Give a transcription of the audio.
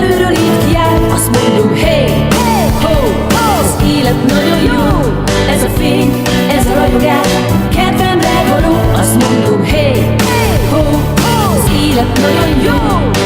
belülről így kiáll, azt mondom, hey, ho, az élet nagyon jó. Ez a fény, ez a ragyogás, kedvemre való. Azt mondom, hey, ho, az élet nagyon jó.